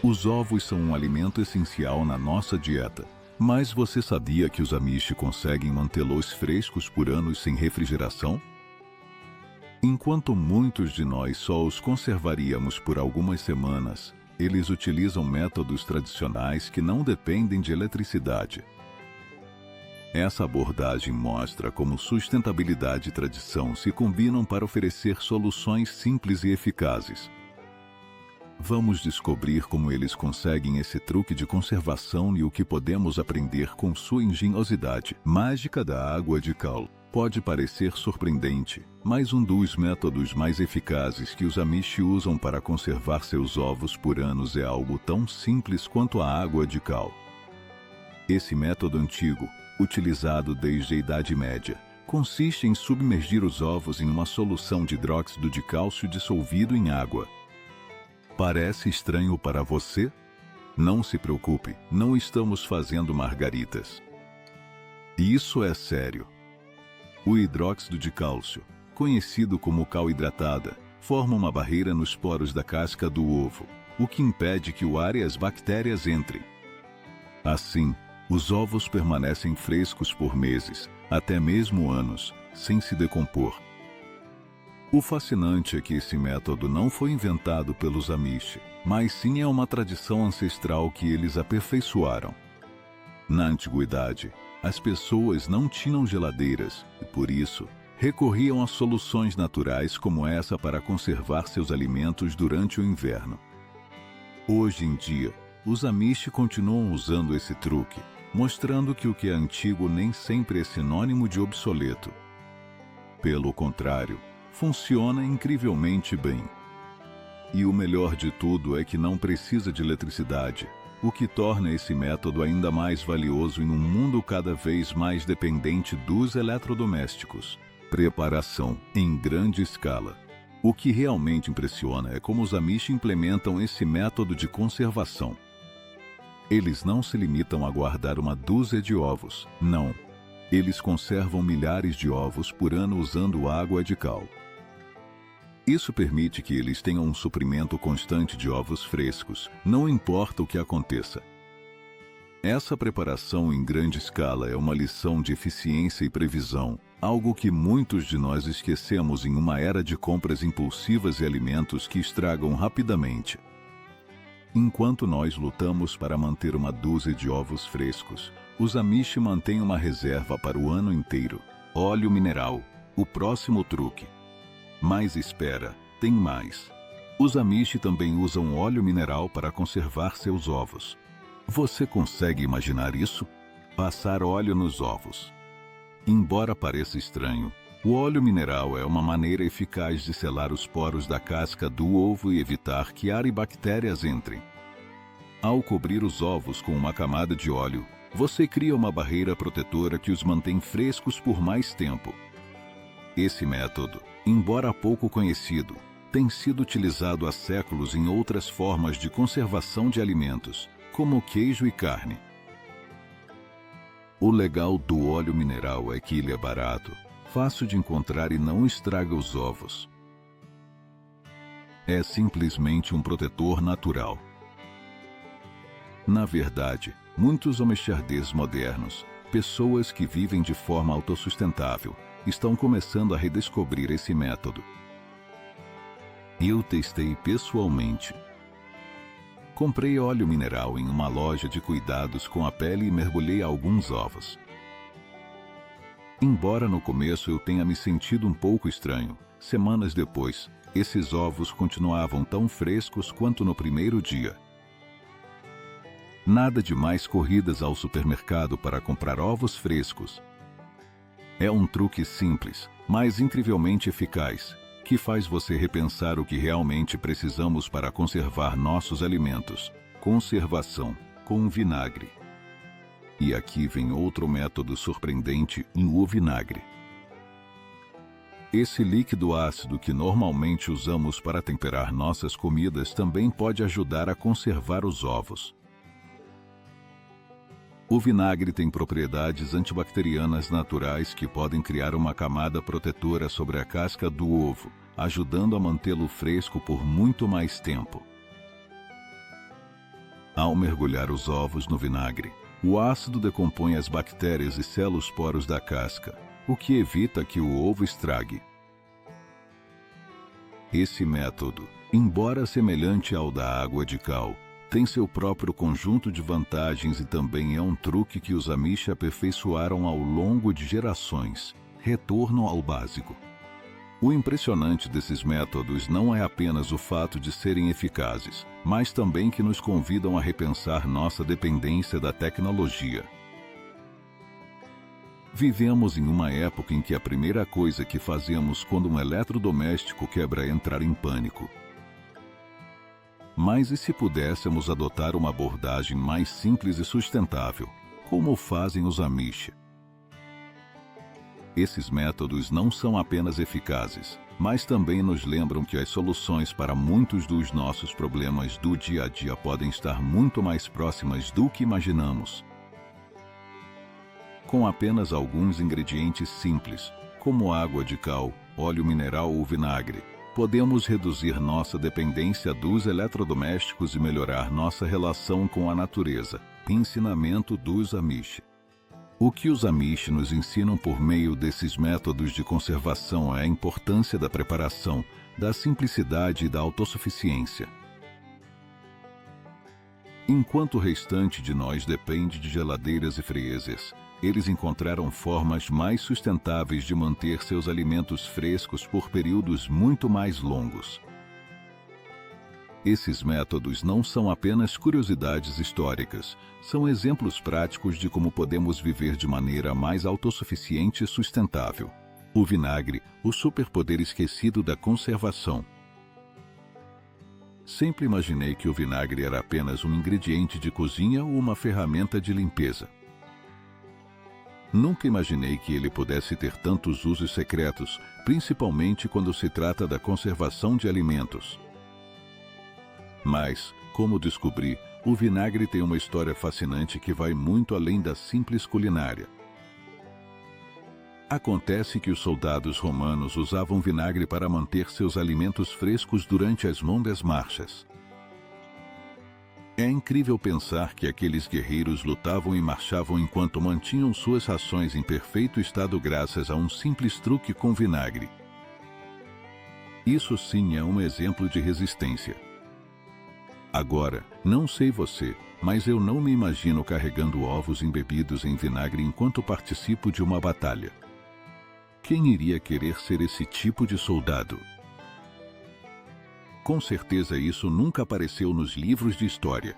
Os ovos são um alimento essencial na nossa dieta. Mas você sabia que os Amish conseguem mantê-los frescos por anos sem refrigeração? Enquanto muitos de nós só os conservaríamos por algumas semanas, eles utilizam métodos tradicionais que não dependem de eletricidade. Essa abordagem mostra como sustentabilidade e tradição se combinam para oferecer soluções simples e eficazes. Vamos descobrir como eles conseguem esse truque de conservação e o que podemos aprender com sua engenhosidade mágica da água de cal. Pode parecer surpreendente, mas um dos métodos mais eficazes que os Amish usam para conservar seus ovos por anos é algo tão simples quanto a água de cal. Esse método antigo, utilizado desde a Idade Média, consiste em submergir os ovos em uma solução de hidróxido de cálcio dissolvido em água. Parece estranho para você? Não se preocupe, não estamos fazendo margaritas. Isso é sério. O hidróxido de cálcio, conhecido como cal hidratada, forma uma barreira nos poros da casca do ovo, o que impede que o ar e as bactérias entrem. Assim, os ovos permanecem frescos por meses, até mesmo anos, sem se decompor. O fascinante é que esse método não foi inventado pelos Amish, mas sim é uma tradição ancestral que eles aperfeiçoaram. Na antiguidade, as pessoas não tinham geladeiras e, por isso, recorriam a soluções naturais como essa para conservar seus alimentos durante o inverno. Hoje em dia, os Amish continuam usando esse truque, mostrando que o que é antigo nem sempre é sinônimo de obsoleto. Pelo contrário, funciona incrivelmente bem. E o melhor de tudo é que não precisa de eletricidade, o que torna esse método ainda mais valioso em um mundo cada vez mais dependente dos eletrodomésticos. Preparação em grande escala. O que realmente impressiona é como os Amish implementam esse método de conservação. Eles não se limitam a guardar uma dúzia de ovos, não. Eles conservam milhares de ovos por ano usando água de cal. Isso permite que eles tenham um suprimento constante de ovos frescos, não importa o que aconteça. Essa preparação em grande escala é uma lição de eficiência e previsão, algo que muitos de nós esquecemos em uma era de compras impulsivas e alimentos que estragam rapidamente. Enquanto nós lutamos para manter uma dúzia de ovos frescos, os Amish mantêm uma reserva para o ano inteiro. Óleo mineral, o próximo truque. Mas espera, tem mais. Os Amish também usam óleo mineral para conservar seus ovos. Você consegue imaginar isso? Passar óleo nos ovos. Embora pareça estranho, o óleo mineral é uma maneira eficaz de selar os poros da casca do ovo e evitar que ar e bactérias entrem. Ao cobrir os ovos com uma camada de óleo, você cria uma barreira protetora que os mantém frescos por mais tempo. Esse método, embora pouco conhecido, tem sido utilizado há séculos em outras formas de conservação de alimentos, como queijo e carne. O legal do óleo mineral é que ele é barato, fácil de encontrar e não estraga os ovos. É simplesmente um protetor natural. Na verdade, muitos homechardês modernos, pessoas que vivem de forma autossustentável, estão começando a redescobrir esse método. Eu testei pessoalmente. Comprei óleo mineral em uma loja de cuidados com a pele e mergulhei alguns ovos. Embora no começo eu tenha me sentido um pouco estranho, semanas depois, esses ovos continuavam tão frescos quanto no primeiro dia. Nada de mais corridas ao supermercado para comprar ovos frescos. É um truque simples, mas incrivelmente eficaz, que faz você repensar o que realmente precisamos para conservar nossos alimentos. Conservação com vinagre. E aqui vem outro método surpreendente o vinagre. Esse líquido ácido que normalmente usamos para temperar nossas comidas também pode ajudar a conservar os ovos. O vinagre tem propriedades antibacterianas naturais que podem criar uma camada protetora sobre a casca do ovo, ajudando a mantê-lo fresco por muito mais tempo. Ao mergulhar os ovos no vinagre, o ácido decompõe as bactérias e sela os poros da casca, o que evita que o ovo estrague. Esse método, embora semelhante ao da água de cal, tem seu próprio conjunto de vantagens e também é um truque que os Amish aperfeiçoaram ao longo de gerações. Retorno ao básico. O impressionante desses métodos não é apenas o fato de serem eficazes, mas também que nos convidam a repensar nossa dependência da tecnologia. Vivemos em uma época em que a primeira coisa que fazemos quando um eletrodoméstico quebra é entrar em pânico. Mas e se pudéssemos adotar uma abordagem mais simples e sustentável, como fazem os Amish? Esses métodos não são apenas eficazes, mas também nos lembram que as soluções para muitos dos nossos problemas do dia a dia podem estar muito mais próximas do que imaginamos. Com apenas alguns ingredientes simples, como água de cal, óleo mineral ou vinagre, podemos reduzir nossa dependência dos eletrodomésticos e melhorar nossa relação com a natureza. Ensinamento dos Amish. O que os Amish nos ensinam por meio desses métodos de conservação é a importância da preparação, da simplicidade e da autossuficiência. Enquanto o restante de nós depende de geladeiras e friezes, eles encontraram formas mais sustentáveis de manter seus alimentos frescos por períodos muito mais longos. Esses métodos não são apenas curiosidades históricas, são exemplos práticos de como podemos viver de maneira mais autossuficiente e sustentável. O vinagre, o superpoder esquecido da conservação. Sempre imaginei que o vinagre era apenas um ingrediente de cozinha ou uma ferramenta de limpeza. Nunca imaginei que ele pudesse ter tantos usos secretos, principalmente quando se trata da conservação de alimentos. Mas, como descobri, o vinagre tem uma história fascinante que vai muito além da simples culinária. Acontece que os soldados romanos usavam vinagre para manter seus alimentos frescos durante as longas marchas. É incrível pensar que aqueles guerreiros lutavam e marchavam enquanto mantinham suas rações em perfeito estado graças a um simples truque com vinagre. Isso sim é um exemplo de resistência. Agora, não sei você, mas eu não me imagino carregando ovos embebidos em vinagre enquanto participo de uma batalha. Quem iria querer ser esse tipo de soldado? Com certeza isso nunca apareceu nos livros de história.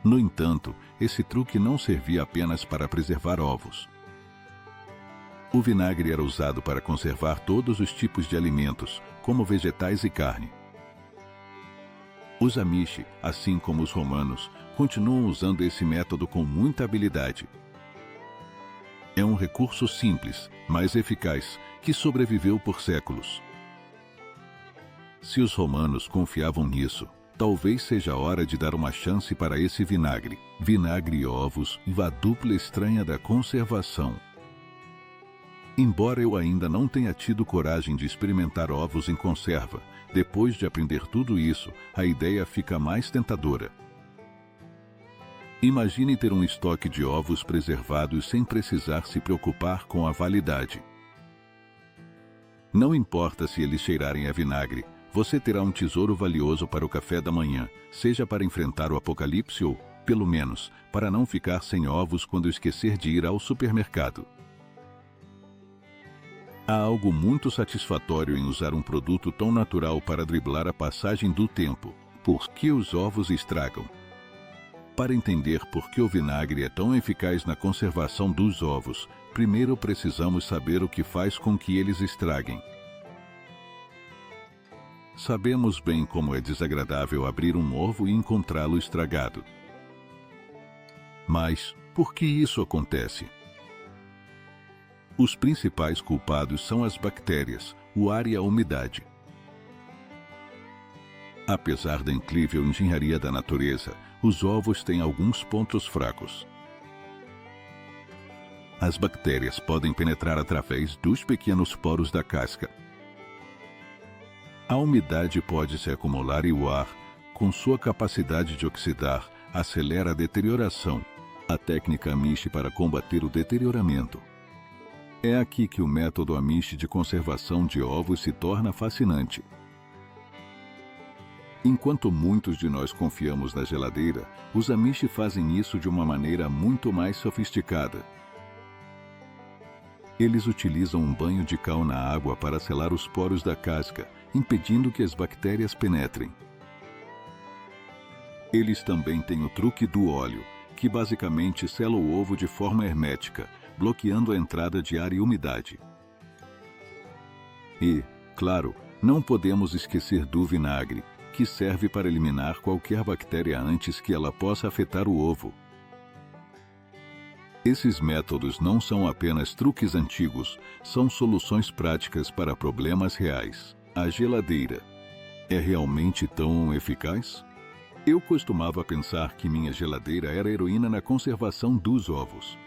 No entanto, esse truque não servia apenas para preservar ovos. O vinagre era usado para conservar todos os tipos de alimentos, como vegetais e carne. Os Amish, assim como os romanos, continuam usando esse método com muita habilidade. É um recurso simples, mas eficaz, que sobreviveu por séculos. Se os romanos confiavam nisso, talvez seja a hora de dar uma chance para esse vinagre. Vinagre e ovos e a dupla estranha da conservação. Embora eu ainda não tenha tido coragem de experimentar ovos em conserva, depois de aprender tudo isso, a ideia fica mais tentadora. Imagine ter um estoque de ovos preservados sem precisar se preocupar com a validade. Não importa se eles cheirarem a vinagre, você terá um tesouro valioso para o café da manhã, seja para enfrentar o apocalipse ou, pelo menos, para não ficar sem ovos quando esquecer de ir ao supermercado. Há algo muito satisfatório em usar um produto tão natural para driblar a passagem do tempo. Por que os ovos estragam? Para entender por que o vinagre é tão eficaz na conservação dos ovos, primeiro precisamos saber o que faz com que eles estraguem. Sabemos bem como é desagradável abrir um ovo e encontrá-lo estragado. Mas, por que isso acontece? Os principais culpados são as bactérias, o ar e a umidade. Apesar da incrível engenharia da natureza, os ovos têm alguns pontos fracos. As bactérias podem penetrar através dos pequenos poros da casca. A umidade pode se acumular e o ar, com sua capacidade de oxidar, acelera a deterioração. A técnica Amish para combater o deterioramento. É aqui que o método Amish de conservação de ovos se torna fascinante. Enquanto muitos de nós confiamos na geladeira, os Amish fazem isso de uma maneira muito mais sofisticada. Eles utilizam um banho de cal na água para selar os poros da casca, impedindo que as bactérias penetrem. Eles também têm o truque do óleo, que basicamente sela o ovo de forma hermética, bloqueando a entrada de ar e umidade. E, claro, não podemos esquecer do vinagre, que serve para eliminar qualquer bactéria antes que ela possa afetar o ovo. Esses métodos não são apenas truques antigos, são soluções práticas para problemas reais. A geladeira é realmente tão eficaz? Eu costumava pensar que minha geladeira era heroína na conservação dos ovos.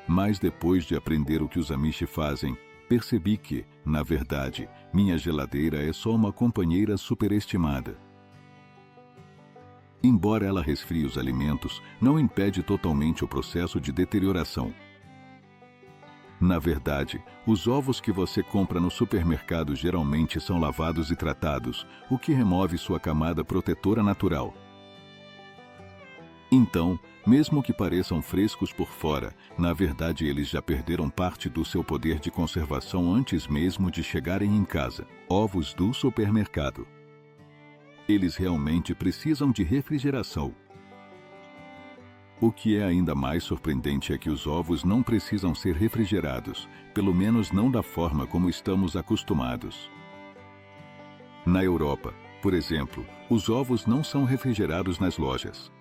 Mas depois de aprender o que os Amish fazem, percebi que, na verdade, minha geladeira é só uma companheira superestimada. Embora ela resfrie os alimentos, não impede totalmente o processo de deterioração. Na verdade, os ovos que você compra no supermercado geralmente são lavados e tratados, o que remove sua camada protetora natural. Então, mesmo que pareçam frescos por fora, na verdade eles já perderam parte do seu poder de conservação antes mesmo de chegarem em casa. Ovos do supermercado. Eles realmente precisam de refrigeração. O que é ainda mais surpreendente é que os ovos não precisam ser refrigerados, pelo menos não da forma como estamos acostumados. Na Europa, por exemplo, os ovos não são refrigerados nas lojas.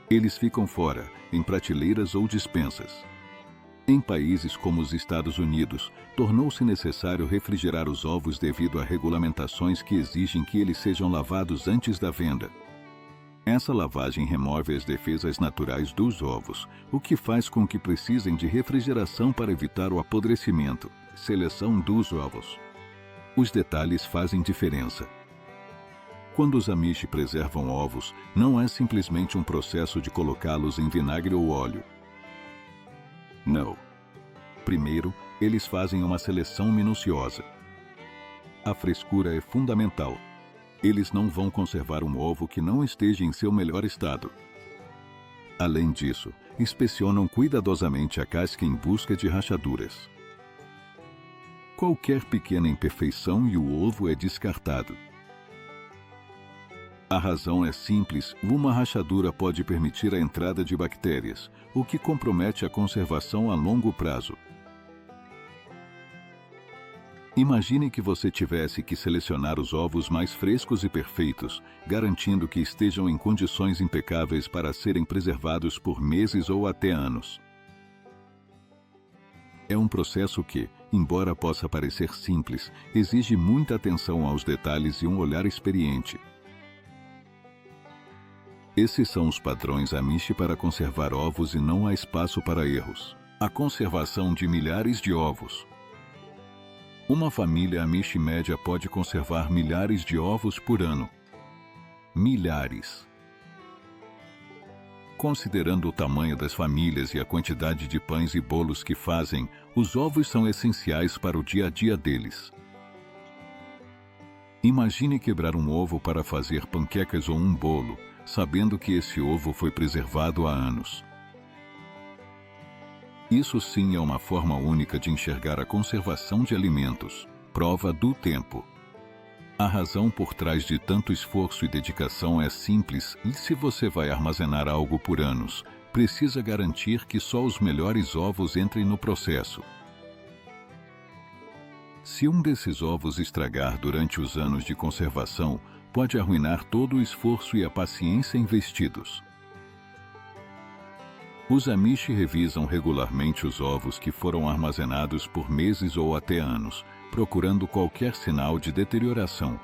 Eles ficam fora, em prateleiras ou despensas. Em países como os Estados Unidos, tornou-se necessário refrigerar os ovos devido a regulamentações que exigem que eles sejam lavados antes da venda. Essa lavagem remove as defesas naturais dos ovos, o que faz com que precisem de refrigeração para evitar o apodrecimento. Seleção dos ovos. Os detalhes fazem diferença. Quando os Amish preservam ovos, não é simplesmente um processo de colocá-los em vinagre ou óleo. Não. Primeiro, eles fazem uma seleção minuciosa. A frescura é fundamental. Eles não vão conservar um ovo que não esteja em seu melhor estado. Além disso, inspecionam cuidadosamente a casca em busca de rachaduras. Qualquer pequena imperfeição e o ovo é descartado. A razão é simples: uma rachadura pode permitir a entrada de bactérias, o que compromete a conservação a longo prazo. Imagine que você tivesse que selecionar os ovos mais frescos e perfeitos, garantindo que estejam em condições impecáveis para serem preservados por meses ou até anos. É um processo que, embora possa parecer simples, exige muita atenção aos detalhes e um olhar experiente. Esses são os padrões Amish para conservar ovos e não há espaço para erros. A conservação de milhares de ovos. Uma família Amish média pode conservar milhares de ovos por ano. Milhares. Considerando o tamanho das famílias e a quantidade de pães e bolos que fazem, os ovos são essenciais para o dia a dia deles. Imagine quebrar um ovo para fazer panquecas ou um bolo, sabendo que esse ovo foi preservado há anos. Isso sim é uma forma única de enxergar a conservação de alimentos. Prova do tempo. A razão por trás de tanto esforço e dedicação é simples, e se você vai armazenar algo por anos, precisa garantir que só os melhores ovos entrem no processo. Se um desses ovos estragar durante os anos de conservação, pode arruinar todo o esforço e a paciência investidos. Os Amish revisam regularmente os ovos que foram armazenados por meses ou até anos, procurando qualquer sinal de deterioração.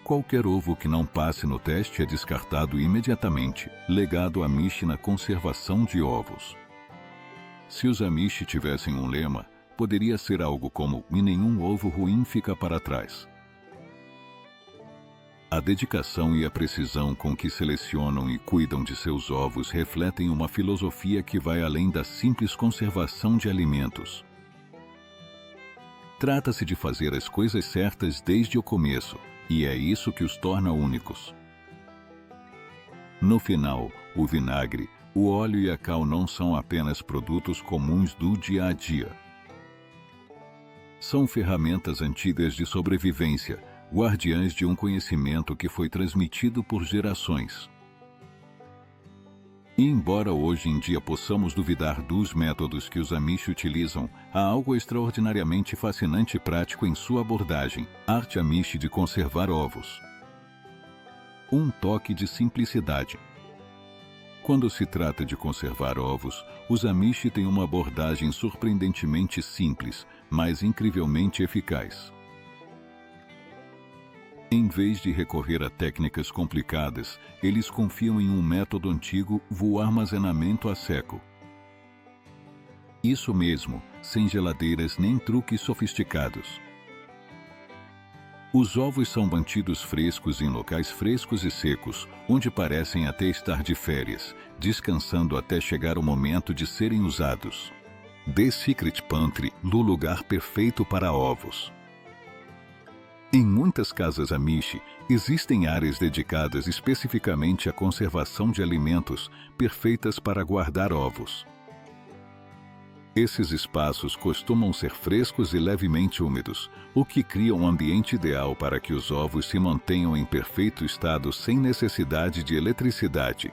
Qualquer ovo que não passe no teste é descartado imediatamente. Legado Amish na conservação de ovos. Se os Amish tivessem um lema, poderia ser algo como: e nenhum ovo ruim fica para trás. A dedicação e a precisão com que selecionam e cuidam de seus ovos refletem uma filosofia que vai além da simples conservação de alimentos. Trata-se de fazer as coisas certas desde o começo, e é isso que os torna únicos. No final, o vinagre, o óleo e a cal não são apenas produtos comuns do dia a dia. São ferramentas antigas de sobrevivência, guardiãs de um conhecimento que foi transmitido por gerações. E embora hoje em dia possamos duvidar dos métodos que os Amish utilizam, há algo extraordinariamente fascinante e prático em sua abordagem, arte Amish de conservar ovos. Um toque de simplicidade. Quando se trata de conservar ovos, os Amish têm uma abordagem surpreendentemente simples, mas incrivelmente eficaz. Em vez de recorrer a técnicas complicadas, eles confiam em um método antigo, o armazenamento a seco. Isso mesmo, sem geladeiras nem truques sofisticados. Os ovos são mantidos frescos em locais frescos e secos, onde parecem até estar de férias, descansando até chegar o momento de serem usados. The Secret Pantry, o lugar perfeito para ovos. Em muitas casas Amish, existem áreas dedicadas especificamente à conservação de alimentos, perfeitas para guardar ovos. Esses espaços costumam ser frescos e levemente úmidos, o que cria um ambiente ideal para que os ovos se mantenham em perfeito estado sem necessidade de eletricidade.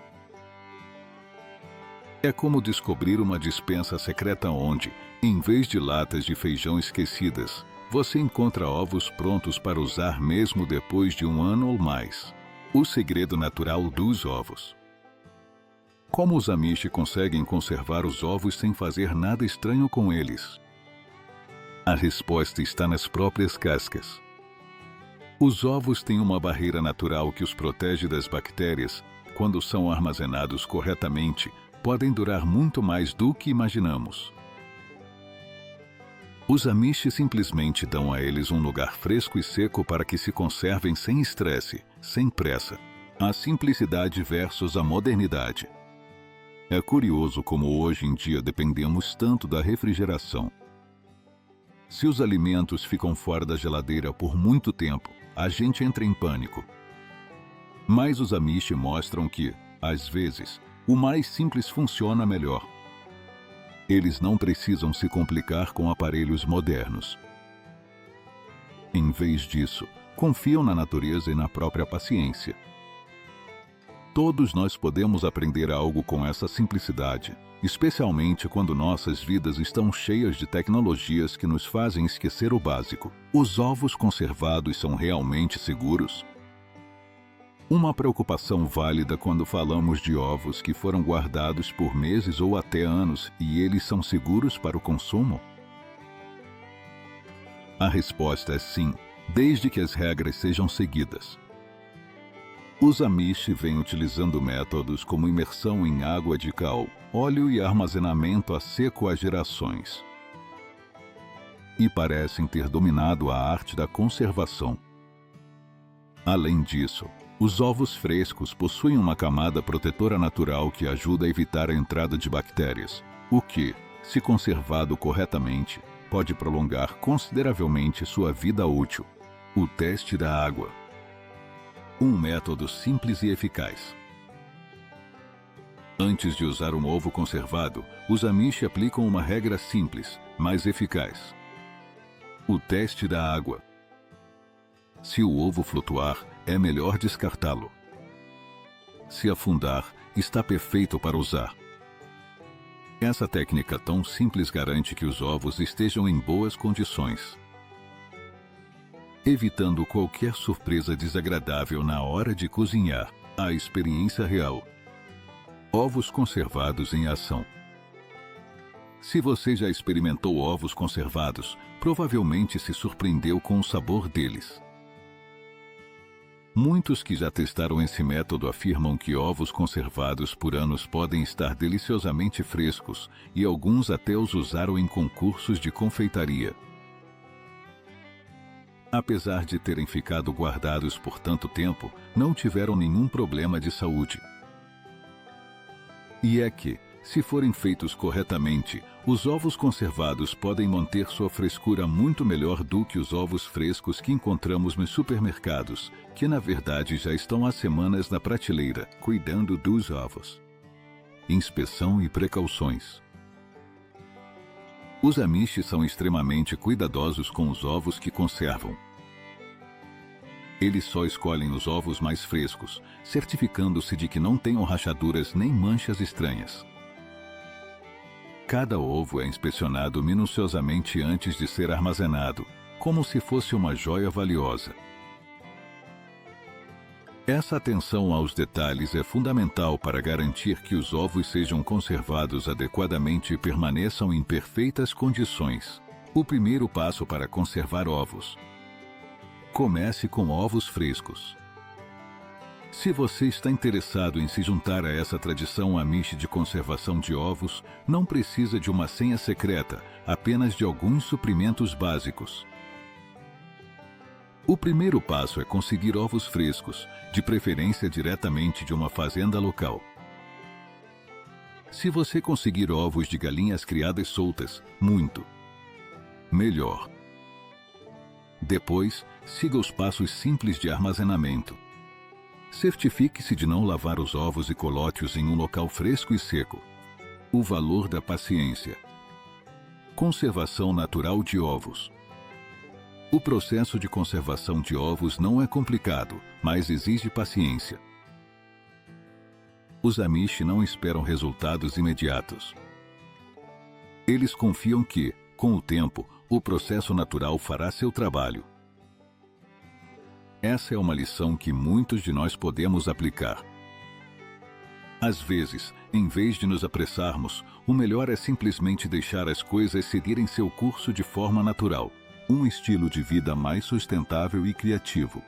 É como descobrir uma despensa secreta onde, em vez de latas de feijão esquecidas, você encontra ovos prontos para usar mesmo depois de 1 ano ou mais. O segredo natural dos ovos. Como os Amish conseguem conservar os ovos sem fazer nada estranho com eles? A resposta está nas próprias cascas. Os ovos têm uma barreira natural que os protege das bactérias. Quando são armazenados corretamente, podem durar muito mais do que imaginamos. Os Amish simplesmente dão a eles um lugar fresco e seco para que se conservem sem estresse, sem pressa. A simplicidade versus a modernidade. É curioso como hoje em dia dependemos tanto da refrigeração. Se os alimentos ficam fora da geladeira por muito tempo, a gente entra em pânico. Mas os Amish mostram que, às vezes, o mais simples funciona melhor. Eles não precisam se complicar com aparelhos modernos. Em vez disso, confiam na natureza e na própria paciência. Todos nós podemos aprender algo com essa simplicidade, especialmente quando nossas vidas estão cheias de tecnologias que nos fazem esquecer o básico. Os ovos conservados são realmente seguros? Uma preocupação válida quando falamos de ovos que foram guardados por meses ou até anos e eles são seguros para o consumo? A resposta é sim, desde que as regras sejam seguidas. Os Amish vêm utilizando métodos como imersão em água de cal, óleo e armazenamento a seco há gerações. E parecem ter dominado a arte da conservação. Além disso, os ovos frescos possuem uma camada protetora natural que ajuda a evitar a entrada de bactérias, o que, se conservado corretamente, pode prolongar consideravelmente sua vida útil. O teste da água. Um método simples e eficaz. Antes de usar um ovo conservado, os Amish aplicam uma regra simples, mas eficaz. O teste da água. Se o ovo flutuar, é melhor descartá-lo. Se afundar, está perfeito para usar. Essa técnica tão simples garante que os ovos estejam em boas condições, evitando qualquer surpresa desagradável na hora de cozinhar. A experiência real. Ovos conservados em ação. Se você já experimentou ovos conservados, provavelmente se surpreendeu com o sabor deles. Muitos que já testaram esse método afirmam que ovos conservados por anos podem estar deliciosamente frescos, e alguns até os usaram em concursos de confeitaria. Apesar de terem ficado guardados por tanto tempo, não tiveram nenhum problema de saúde. E é que, se forem feitos corretamente, os ovos conservados podem manter sua frescura muito melhor do que os ovos frescos que encontramos nos supermercados, que na verdade já estão há semanas na prateleira, cuidando dos ovos. Inspeção e precauções. Os Amish são extremamente cuidadosos com os ovos que conservam. Eles só escolhem os ovos mais frescos, certificando-se de que não tenham rachaduras nem manchas estranhas. Cada ovo é inspecionado minuciosamente antes de ser armazenado, como se fosse uma joia valiosa. Essa atenção aos detalhes é fundamental para garantir que os ovos sejam conservados adequadamente e permaneçam em perfeitas condições. O primeiro passo para conservar ovos. Comece com ovos frescos. Se você está interessado em se juntar a essa tradição Amish de conservação de ovos, não precisa de uma senha secreta, apenas de alguns suprimentos básicos. O primeiro passo é conseguir ovos frescos, de preferência diretamente de uma fazenda local. Se você conseguir ovos de galinhas criadas soltas, muito melhor. Depois, siga os passos simples de armazenamento. Certifique-se de não lavar os ovos e coloque-os em um local fresco e seco. O valor da paciência. Conservação natural de ovos. O processo de conservação de ovos não é complicado, mas exige paciência. Os Amish não esperam resultados imediatos. Eles confiam que, com o tempo, o processo natural fará seu trabalho. Essa é uma lição que muitos de nós podemos aplicar. Às vezes, em vez de nos apressarmos, o melhor é simplesmente deixar as coisas seguirem seu curso de forma natural. Um estilo de vida mais sustentável e criativo.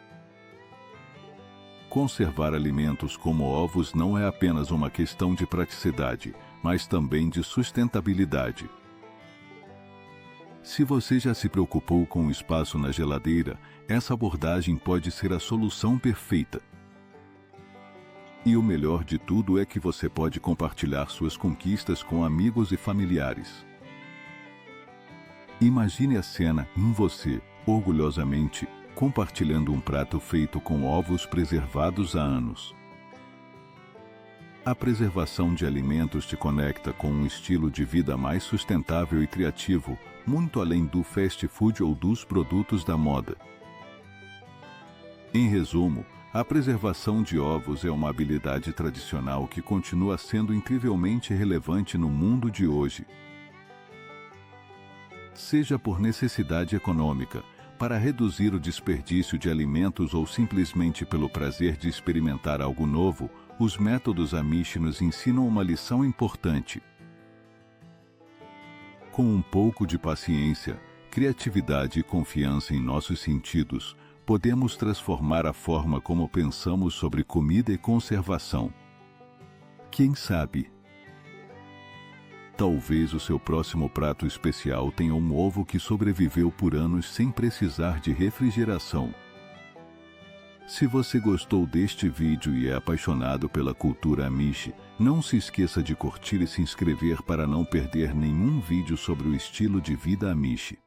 Conservar alimentos como ovos não é apenas uma questão de praticidade, mas também de sustentabilidade. Se você já se preocupou com o espaço na geladeira, essa abordagem pode ser a solução perfeita. E o melhor de tudo é que você pode compartilhar suas conquistas com amigos e familiares. Imagine a cena em você, orgulhosamente, compartilhando um prato feito com ovos preservados há anos. A preservação de alimentos te conecta com um estilo de vida mais sustentável e criativo, muito além do fast food ou dos produtos da moda. Em resumo, a preservação de ovos é uma habilidade tradicional que continua sendo incrivelmente relevante no mundo de hoje. Seja por necessidade econômica, para reduzir o desperdício de alimentos ou simplesmente pelo prazer de experimentar algo novo, os métodos Amish nos ensinam uma lição importante. Com um pouco de paciência, criatividade e confiança em nossos sentidos, podemos transformar a forma como pensamos sobre comida e conservação. Quem sabe? Talvez o seu próximo prato especial tenha um ovo que sobreviveu por anos sem precisar de refrigeração. Se você gostou deste vídeo e é apaixonado pela cultura Amish, não se esqueça de curtir e se inscrever para não perder nenhum vídeo sobre o estilo de vida Amish.